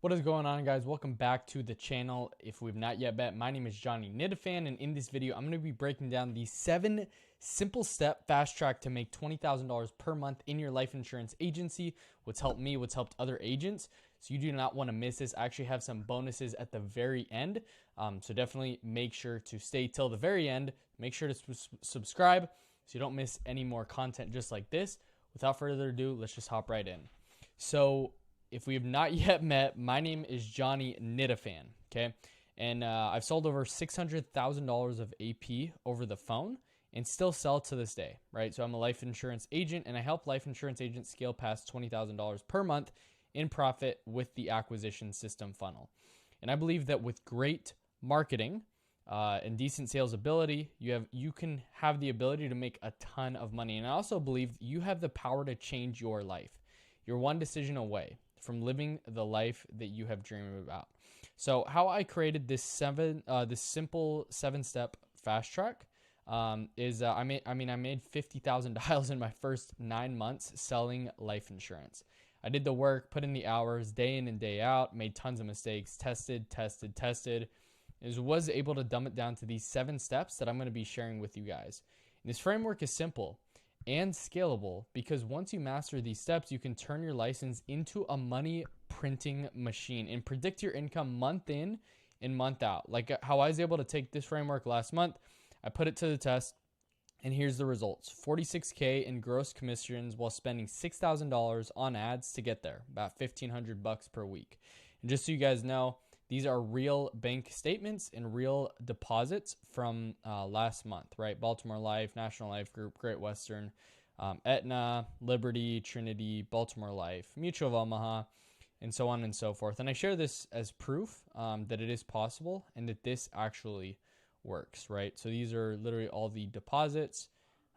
What is going on, guys? Welcome back to the channel. If we've not yet met, my name is Johnny Nitafan, and in this video I'm going to be breaking down the 7 simple step fast track to make $20,000 per month in your life insurance agency. What's helped me, what's helped other agents, so you do not want to miss this. I actually have some bonuses at the very end, so definitely make sure to stay till the very end. Make sure to subscribe so you don't miss any more content just like this. Without further ado, let's just hop right in. So if we have not yet met, my name is Johnny Nitafan, okay? And I've sold over $600,000 of AP over the phone and still sell to this day, right? So I'm a life insurance agent, and I help life insurance agents scale past $20,000 per month in profit with the acquisition system funnel. And I believe that with great marketing and decent sales ability, you can have the ability to make a ton of money. And I also believe you have the power to change your life. You're one decision away from living the life that you have dreamed about. So how I created this simple 7-step fast track is I made $50,000 in my first 9 months selling life insurance. I did the work, put in the hours, day in and day out, made tons of mistakes, tested, was able to dumb it down to these 7 steps that I'm going to be sharing with you guys. And this framework is simple and scalable, because once you master these steps, you can turn your license into a money printing machine and predict your income month in and month out. Like how I was able to take this framework last month, I put it to the test, and here's the results. $46K in gross commissions while spending $6,000 on ads to get there, about $1,500 per week. And just so you guys know, these are real bank statements and real deposits from last month, right? Baltimore Life, National Life Group, Great Western, Aetna, Liberty, Trinity, Baltimore Life, Mutual of Omaha, and so on and so forth. And I share this as proof that it is possible and that this actually works, right? So these are literally all the deposits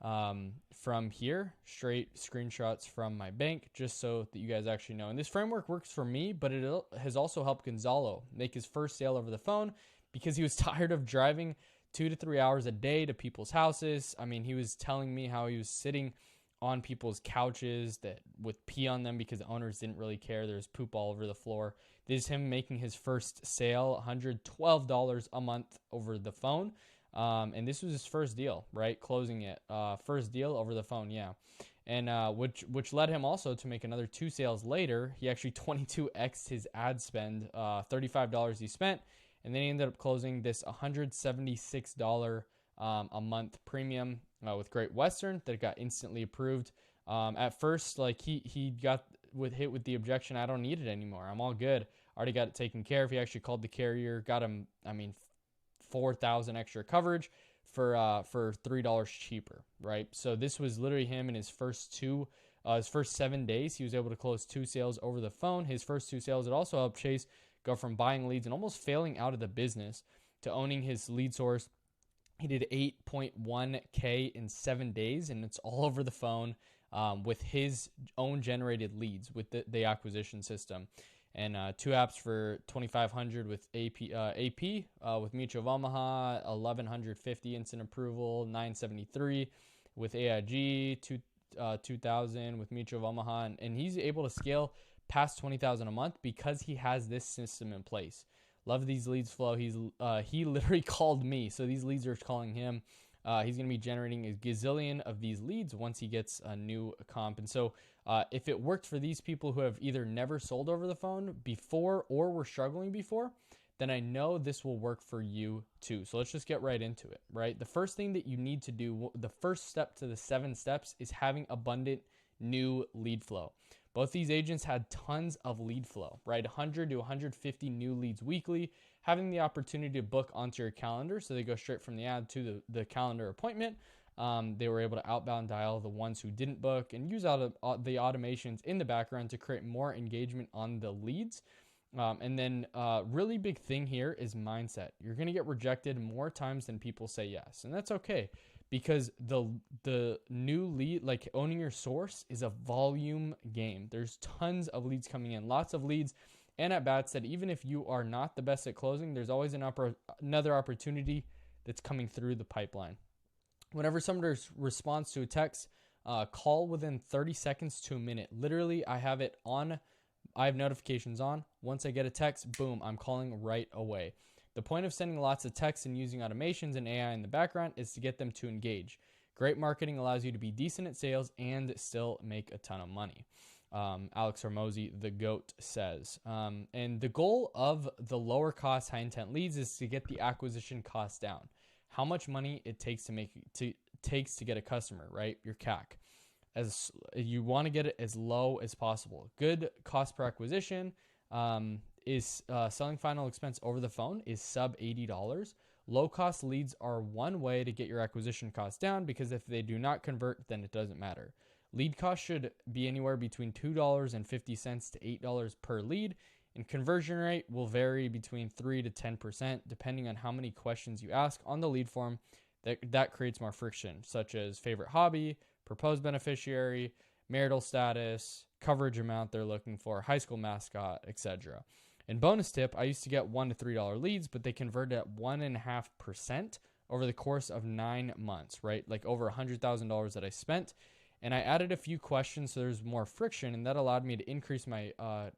from here, straight screenshots from my bank, just so that you guys actually know. And this framework works for me, but it has also helped Gonzalo make his first sale over the phone because he was tired of driving 2 to 3 hours a day to people's houses. I mean, he was telling me how he was sitting on people's couches that with pee on them because the owners didn't really care. There's poop all over the floor. This is him making his first sale, $112 a month over the phone. And this was his first deal, right? Closing it, first deal over the phone. Yeah. And, which led him also to make another 2 sales later. He actually 22x'd his ad spend, $35 he spent. And then he ended up closing this $176 a month premium, with Great Western that got instantly approved. At first, like he got hit with the objection, I don't need it anymore. I'm all good. Already got it taken care of. He actually called the carrier, got him, $4,000 extra coverage for $3 cheaper, right? So this was literally him in his first 7 days. He was able to close 2 sales over the phone. His first 2 sales, it also helped Chase go from buying leads and almost failing out of the business to owning his lead source. He did 8.1K in 7 days, and it's all over the phone with his own generated leads with the acquisition system. And 2 apps for $2,500 with AP with Mutual of Omaha, $1,150 instant approval, $973 with AIG, $2,000 with Mutual of Omaha, and he's able to scale past $20,000 a month because he has this system in place. Love these leads flow. He literally called me, so these leads are calling him. He's going to be generating a gazillion of these leads once he gets a new comp. And so if it worked for these people who have either never sold over the phone before or were struggling before, then I know this will work for you too. So let's just get right into it, right? The first thing that you need to do, the first step to the 7 steps, is having abundant new lead flow. Both these agents had tons of lead flow, right? 100 to 150 new leads weekly, having the opportunity to book onto your calendar. So they go straight from the ad to the calendar appointment. They were able to outbound dial the ones who didn't book and use the automations in the background to create more engagement on the leads. And then really big thing here is mindset. You're going to get rejected more times than people say yes. And that's okay, because the new lead, like owning your source, is a volume game. There's tons of leads coming in, lots of leads and at bats that even if you are not the best at closing, there's always another opportunity that's coming through the pipeline. Whenever somebody responds to a text, call within 30 seconds to a minute. Literally, I have it on I have notifications on. Once I get a text, boom, I'm calling right away. The point of sending lots of texts and using automations and AI in the background is to get them to engage. Great marketing allows you to be decent at sales and still make a ton of money. Alex Hormozy, the GOAT, says. And the goal of the lower cost, high intent leads is to get the acquisition cost down. How much money it takes to get a customer, right? Your CAC. As you want to get it as low as possible. Good cost per acquisition is selling final expense over the phone is sub $80. Low cost leads are one way to get your acquisition costs down, because if they do not convert, then it doesn't matter. Lead cost should be anywhere between $2.50 to $8 per lead, and conversion rate will vary between 3 to 10% depending on how many questions you ask on the lead form. That creates more friction, such as favorite hobby, proposed beneficiary, marital status, coverage amount they're looking for, high school mascot, etc. And bonus tip, I used to get $1 to $3 leads, but they converted at 1.5% over the course of 9 months, right? Like over $100,000 that I spent. And I added a few questions so there's more friction, and that allowed me to increase my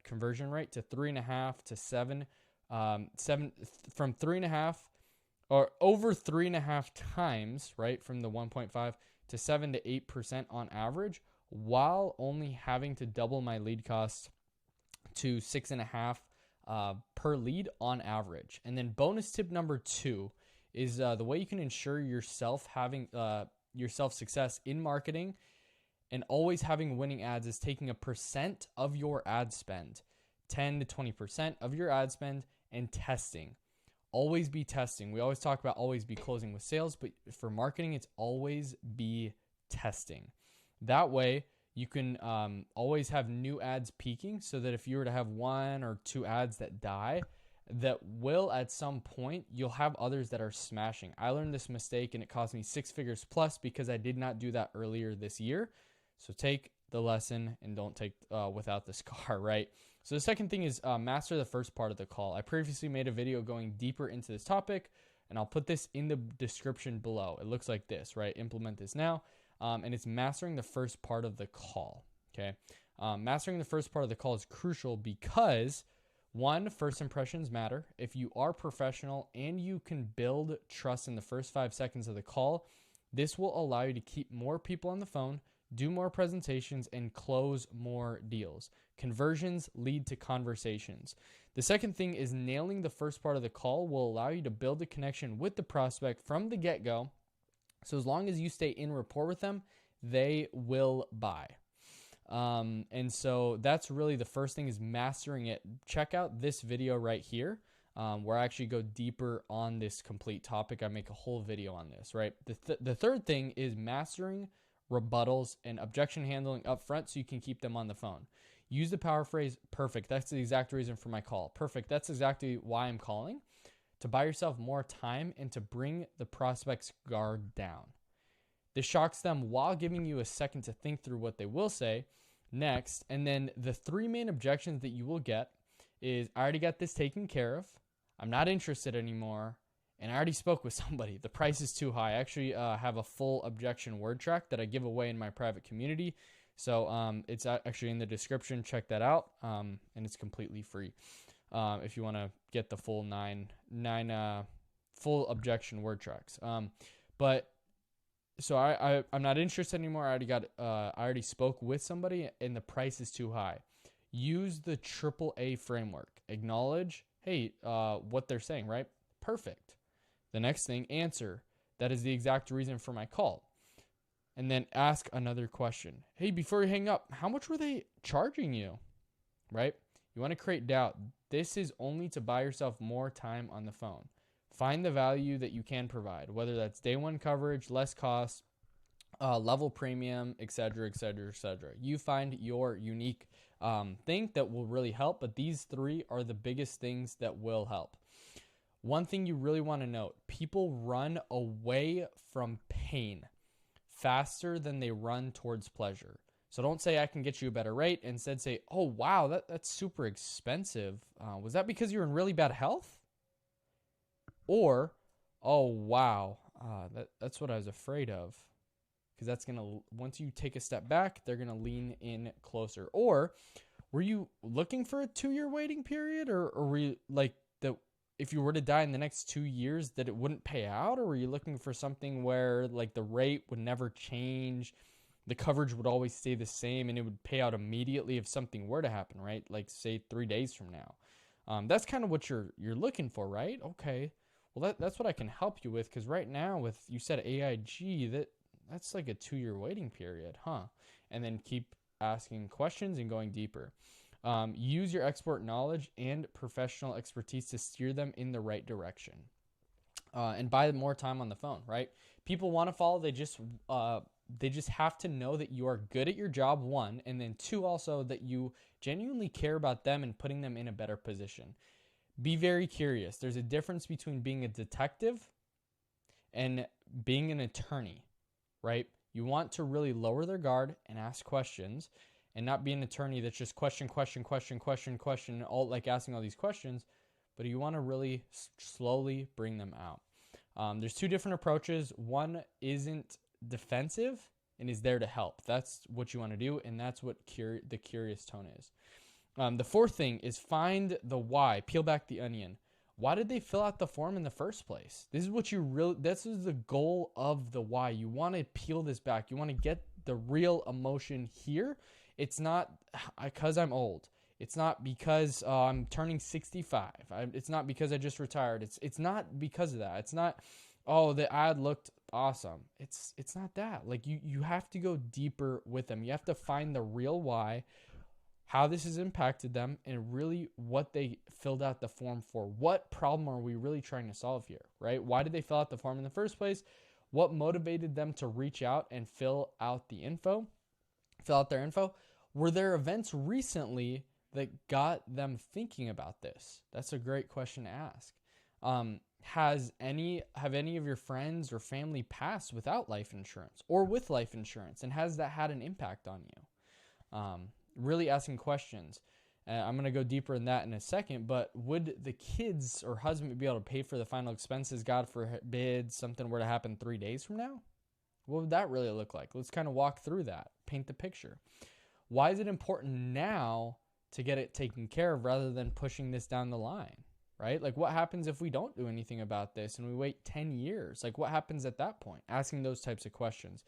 conversion rate to 3.5 to 7, from 3.5 or over 3.5 times, right? From the 1.5 to 7 to 8% on average, while only having to double my lead cost to 6.5 per lead on average. And then bonus tip number 2 is the way you can ensure yourself having yourself success in marketing and always having winning ads is taking a percent of your ad spend, 10 to 20% of your ad spend, and testing. Always be testing. We always talk about always be closing with sales, but for marketing, it's always be testing. That way, you can always have new ads peaking, so that if you were to have 1 or 2 ads that die, that will at some point, you'll have others that are smashing. I learned this mistake and it cost me 6 figures plus because I did not do that earlier this year. So take the lesson and don't take without the scar, right? So the second thing is master the first part of the call. I previously made a video going deeper into this topic, and I'll put this in the description below. It looks like this, right? Implement this now. And it's mastering the first part of the call, okay? Mastering the first part of the call is crucial because, 1, first impressions matter. If you are professional and you can build trust in the first 5 seconds of the call, this will allow you to keep more people on the phone, do more presentations, and close more deals. Conversions lead to conversations. The second thing is nailing the first part of the call will allow you to build a connection with the prospect from the get-go. So as long as you stay in rapport with them, they will buy. And so that's really the first thing, is mastering it. Check out this video right here, where I actually go deeper on this complete topic. I make a whole video on this, right? The third thing is mastering rebuttals and objection handling up front so you can keep them on the phone. Use the power phrase, perfect. That's the exact reason for my call. Perfect. That's exactly why I'm calling. To buy yourself more time and to bring the prospect's guard down. This shocks them while giving you a second to think through what they will say next. And then the 3 main objections that you will get is, I already got this taken care of. I'm not interested anymore. And I already spoke with somebody. The price is too high. I actually have a full objection word track that I give away in my private community. So it's actually in the description. Check that out. And it's completely free. If you want to get the full nine full objection word tracks. But so I'm not interested anymore. I already spoke with somebody and the price is too high. Use the AAA framework. Acknowledge, hey, what they're saying, right? Perfect. The next thing, answer. That is the exact reason for my call. And then ask another question. Hey, before you hang up, how much were they charging you? Right? You want to create doubt. This is only to buy yourself more time on the phone. Find the value that you can provide, whether that's day 1 coverage, less cost, level premium, etc., etc., etc. You find your unique thing that will really help, but these 3 are the biggest things that will help. One thing you really want to note, people run away from pain faster than they run towards pleasure. So don't say I can get you a better rate. Instead say, oh, wow, that's super expensive. Was that because you're in really bad health? Or, oh, wow, that's what I was afraid of. Because that's going to, once you take a step back, they're going to lean in closer. Or were you looking for a 2-year waiting period, or were you like that if you were to die in the next 2 years that it wouldn't pay out? Or were you looking for something where like the rate would never change, the coverage would always stay the same, and it would pay out immediately if something were to happen, right? Like say 3 days from now. That's kind of what you're looking for, right? Okay. Well, that's what I can help you with, because right now with, you said AIG, that's like a 2-year waiting period, huh? And then keep asking questions and going deeper. Use your expert knowledge and professional expertise to steer them in the right direction. And buy more time on the phone, right? People want to follow. They just have to know that you are good at your job, 1, and then 2, also that you genuinely care about them and putting them in a better position. Be very curious. There's a difference between being a detective and being an attorney, right? You want to really lower their guard and ask questions, and not be an attorney that's just question, all like asking all these questions, but you want to really slowly bring them out. There's 2 different approaches. One isn't defensive and is there to help. That's what you want to do, and that's what the curious tone is. The 4th thing is find the why. Peel back the onion. Why did they fill out the form in the first place? This is the goal of the why. You want to peel this back. You want to get the real emotion here. It's not because I'm old. It's not because I'm turning 65. It's not because I just retired. It's not because of that. It's not, oh, the ad looked awesome. It's not that. Like you have to go deeper with them. You have to find the real why, how this has impacted them, and really what they filled out the form for. What problem are we really trying to solve here, right? Why did they fill out the form in the first place? What motivated them to reach out and fill out their info? Were there events recently that got them thinking about this? That's a great question to ask. Have any of your friends or family passed without life insurance or with life insurance? And has that had an impact on you? Really asking questions. I'm going to go deeper in that in a second, but would the kids or husband be able to pay for the final expenses? God forbid something were to happen 3 days from now. What would that really look like? Let's kind of walk through that, paint the picture. Why is it important now to get it taken care of rather than pushing this down the line, right? Like what happens if we don't do anything about this and we wait 10 years? Like what happens at that point? Asking those types of questions.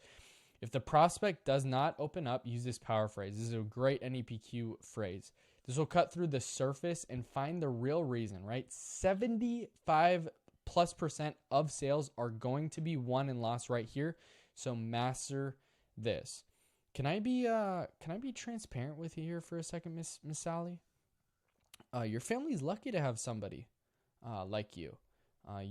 If the prospect does not open up, use this power phrase. This is a great NEPQ phrase. This will cut through the surface and find the real reason, right? 75+% of sales are going to be won and lost right here. So master this. Can I be transparent with you here for a second, Miss Sally? Your family's lucky to have somebody like you. A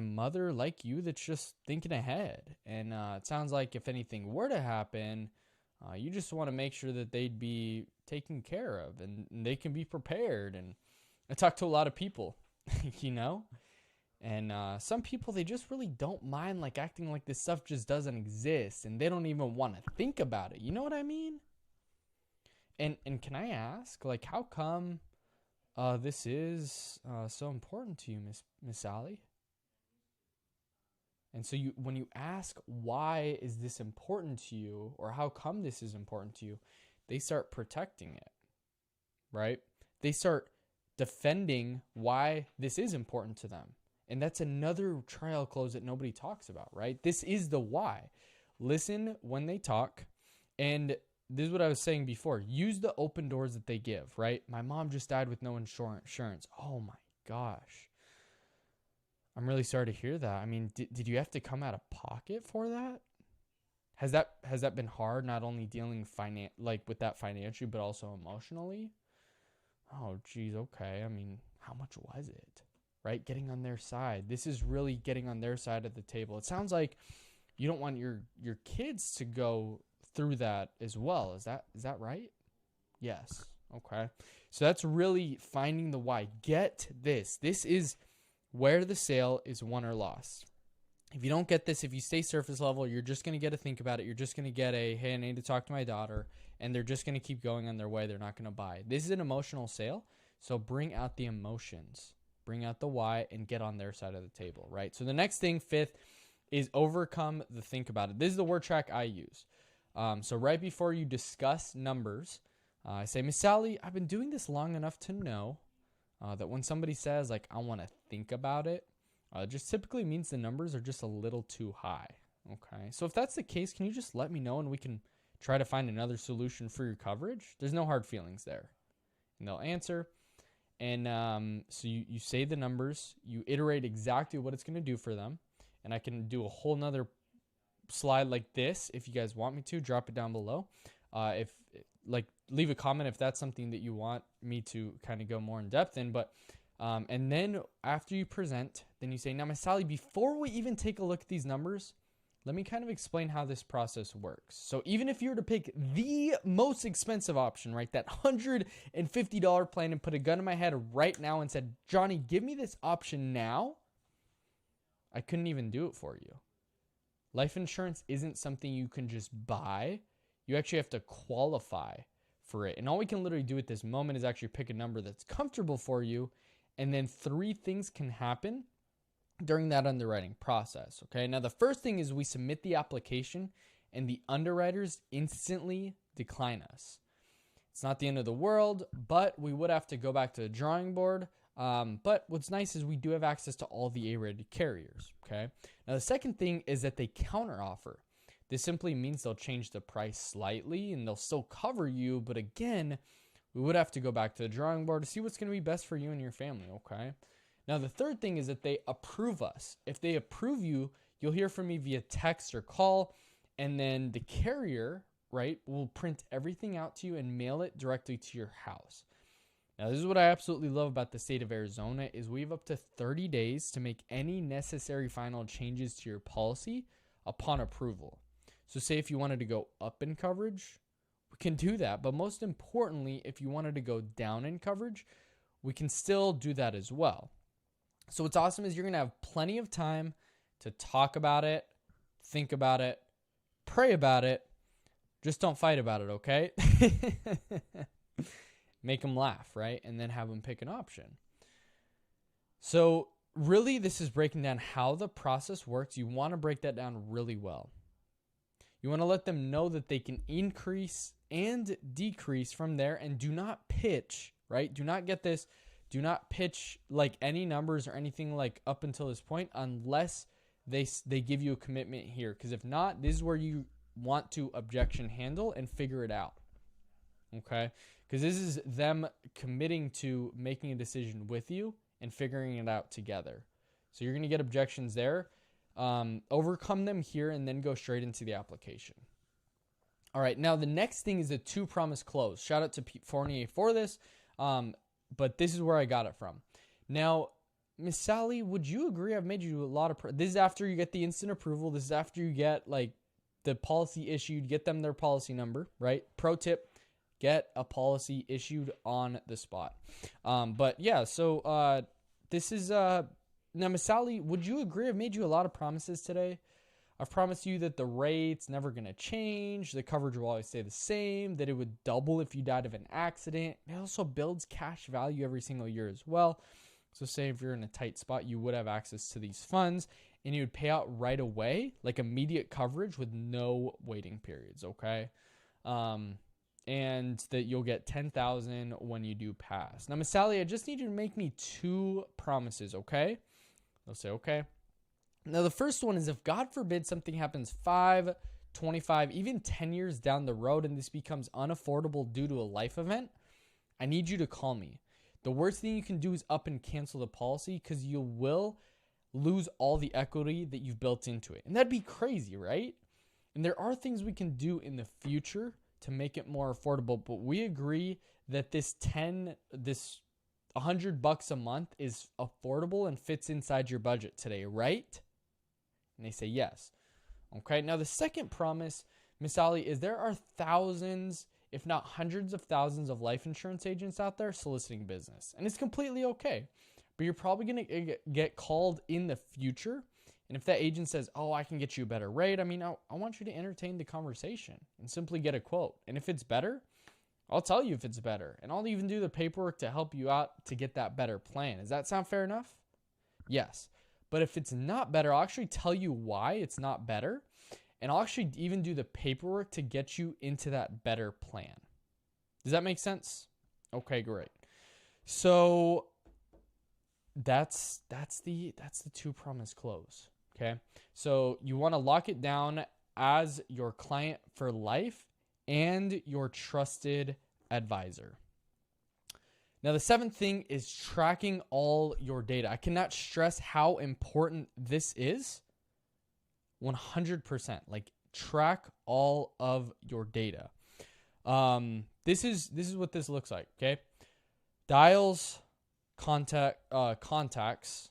mother like you that's just thinking ahead. And it sounds like if anything were to happen, you just want to make sure that they'd be taken care of and they can be prepared. And I talk to a lot of people, and some people, they just really don't mind like acting like this stuff just doesn't exist and they don't even want to think about it. You know what I mean? And can I ask, like, how come this is so important to you, Miss Sally? And so when you ask why is this important to you, or how come this is important to you, they start protecting it, right? They start defending why this is important to them. And that's another trial close that nobody talks about, right? This is the why. Listen when they talk. And this is what I was saying before. Use the open doors that they give, right? My mom just died with no insurance. Oh my gosh. I'm really sorry to hear that. I mean, did you have to come out of pocket for that? Has that been hard, not only dealing with that financially, but also emotionally? Oh, geez, okay. I mean, how much was it? Right? Getting on their side. This is really getting on their side of the table. It sounds like you don't want your kids to go through that as well. Is that right? Yes. Okay. So that's really finding the why. Get this. This is where the sale is won or lost. If you don't get this, if you stay surface level, you're just going to get to think about it. You're just going to get hey, I need to talk to my daughter. And they're just going to keep going on their way. They're not going to buy. This is an emotional sale. So bring out the emotions. Bring out the why and get on their side of the table, right? So the next thing, 5th, is overcome the think about it. This is the word track I use. So right before you discuss numbers, I say, Miss Sally, I've been doing this long enough to know that when somebody says, like, I want to think about it, it just typically means the numbers are just a little too high. Okay, so if that's the case, can you just let me know and we can try to find another solution for your coverage? There's no hard feelings there. And they'll answer. And so you say the numbers, you iterate exactly what it's going to do for them. And I can do a whole nother slide like this if you guys want me to. Drop it down below. Leave a comment if that's something that you want me to kind of go more in depth in. But and then after you present, then you say, now, Miss Sally, before we even take a look at these numbers, let me kind of explain how this process works. So even if you were to pick the most expensive option, right, that $150 plan, and put a gun to my head right now and said, Johnny, give me this option now, I couldn't even do it for you. Life insurance isn't something you can just buy. You actually have to qualify for it. And all we can literally do at this moment is actually pick a number that's comfortable for you. And then 3 things can happen during that underwriting process. Okay. Now, the first thing is we submit the application and the underwriters instantly decline us. It's not the end of the world, but we would have to go back to the drawing board. But what's nice is we do have access to all the A-rated carriers. Okay. Now, the second thing is that they counteroffer. This simply means they'll change the price slightly and they'll still cover you. But again, we would have to go back to the drawing board to see what's going to be best for you and your family. Okay. Now, the third thing is that they approve us. If they approve you, you'll hear from me via text or call, and then the carrier, right, will print everything out to you and mail it directly to your house. Now, this is what I absolutely love about the state of Arizona is we have up to 30 days to make any necessary final changes to your policy upon approval. So say if you wanted to go up in coverage, we can do that. But most importantly, if you wanted to go down in coverage, we can still do that as well. So what's awesome is you're going to have plenty of time to talk about it, think about it, pray about it. Just don't fight about it, okay? Make them laugh, right? And then have them pick an option. So really, this is breaking down how the process works. You want to break that down really well. You want to let them know that they can increase and decrease from there, and do not pitch, right? Do not get this. Do not pitch like any numbers or anything like up until this point unless they give you a commitment here. Because if not, this is where you want to objection handle and figure it out. Okay? Because this is them committing to making a decision with you and figuring it out together. So you're going to get objections there. Overcome them here and then go straight into the application. All right. Now, the next thing is the 2 promise close. Shout out to Pete Fournier for this. But this is where I got it from. Now, Miss Sally, would you agree? I've made you a lot of... This is after you get the instant approval. This is after you get like the policy issued, get them their policy number, right? Pro tip, get a policy issued on the spot. But yeah, so this is... now, Miss Sally, would you agree? I've made you a lot of promises today. I've promised you that the rate's never going to change. The coverage will always stay the same. That it would double if you died of an accident. It also builds cash value every single year as well. So say if you're in a tight spot, you would have access to these funds. And you would pay out right away, like immediate coverage with no waiting periods, okay? And that you'll get $10,000 when you do pass. Now, Miss Sally, I just need you to make me 2 promises, okay? They'll say, okay. Now, the first one is if, God forbid, something happens 5, 25, even 10 years down the road and this becomes unaffordable due to a life event, I need you to call me. The worst thing you can do is up and cancel the policy because you will lose all the equity that you've built into it. And that'd be crazy, right? And there are things we can do in the future to make it more affordable, but we agree that this $100 a month is affordable and fits inside your budget today, right? And they say yes. Okay, now the second promise, Miss Sally, is there are thousands, if not hundreds of thousands of life insurance agents out there soliciting business. And it's completely okay. But you're probably going to get called in the future. And if that agent says, oh, I can get you a better rate, I mean, I want you to entertain the conversation and simply get a quote. And if it's better, I'll tell you if it's better. And I'll even do the paperwork to help you out to get that better plan. Does that sound fair enough? Yes. But if it's not better, I'll actually tell you why it's not better. And I'll actually even do the paperwork to get you into that better plan. Does that make sense? Okay, great. So that's the two promise close. Okay. So you want to lock it down as your client for life and your trusted advisor. Now, the seventh thing is tracking all your data. I cannot stress how important this is. 100%. Like, track all of your data. This is what this looks like. Okay. Dials, contacts,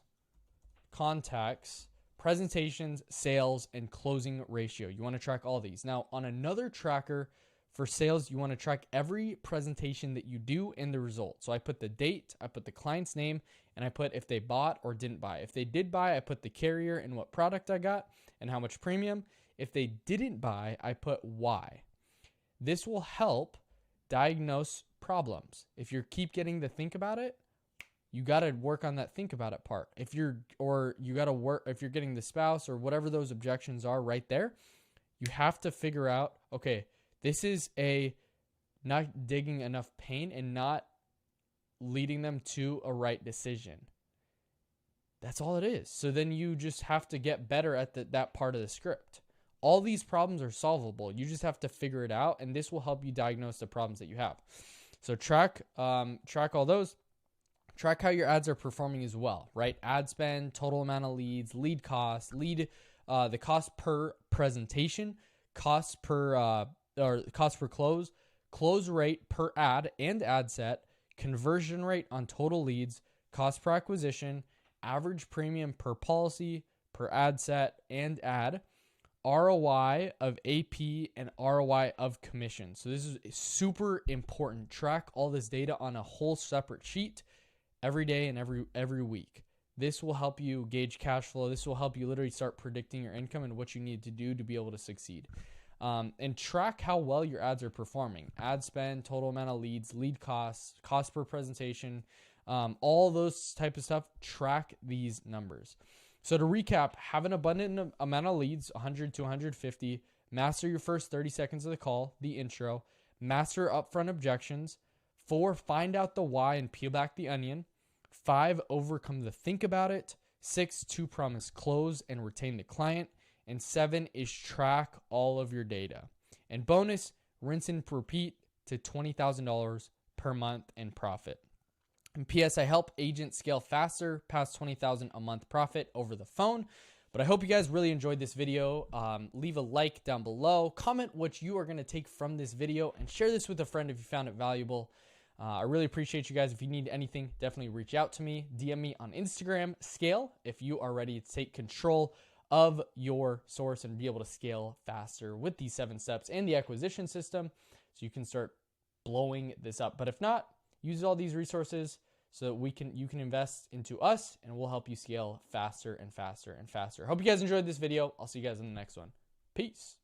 presentations, sales, and closing ratio. You want to track all these. Now, on another tracker for sales, you want to track every presentation that you do and the result. So I put the date, I put the client's name, and I put if they bought or didn't buy. If they did buy, I put the carrier and what product I got and how much premium. If they didn't buy, I put why. This will help diagnose problems. If you keep getting to think about it, you got to work on that think about it part. If you're getting the spouse or whatever those objections are right there, you have to figure out, okay, this is a not digging enough pain and not leading them to a right decision. That's all it is. So then you just have to get better at that part of the script. All these problems are solvable. You just have to figure it out, and this will help you diagnose the problems that you have. So track all those. Track how your ads are performing as well, right? Ad spend, total amount of leads, lead cost, the cost per presentation, cost per close rate per ad and ad set, conversion rate on total leads, cost per acquisition, average premium per policy, per ad set and ad, ROI of AP, and ROI of commission. So this is super important. Track all this data on a whole separate sheet every day and every week. This will help you gauge cash flow. This will help you literally start predicting your income and what you need to do to be able to succeed. And track how well your ads are performing. Ad spend, total amount of leads, lead costs, cost per presentation, all those type of stuff. Track these numbers. So to recap, have an abundant amount of leads, 100 to 150. Master your first 30 seconds of the call, the intro. Master upfront objections. 4, find out the why and peel back the onion. 5, overcome the think about it. 6, to promise close and retain the client. And 7 is track all of your data. And bonus, rinse and repeat to $20,000 per month in profit. And P.S. I help agents scale faster, past $20,000 a month profit over the phone. But I hope you guys really enjoyed this video. Leave a like down below. Comment what you are going to take from this video and share this with a friend if you found it valuable. I really appreciate you guys. If you need anything, definitely reach out to me. DM me on Instagram, Scale, if you are ready to take control of your source and be able to scale faster with these 7 steps and the acquisition system so you can start blowing this up. But if not, use all these resources so that you can invest into us, and we'll help you scale faster and faster and faster. Hope you guys enjoyed this video. I'll see you guys in the next one. Peace.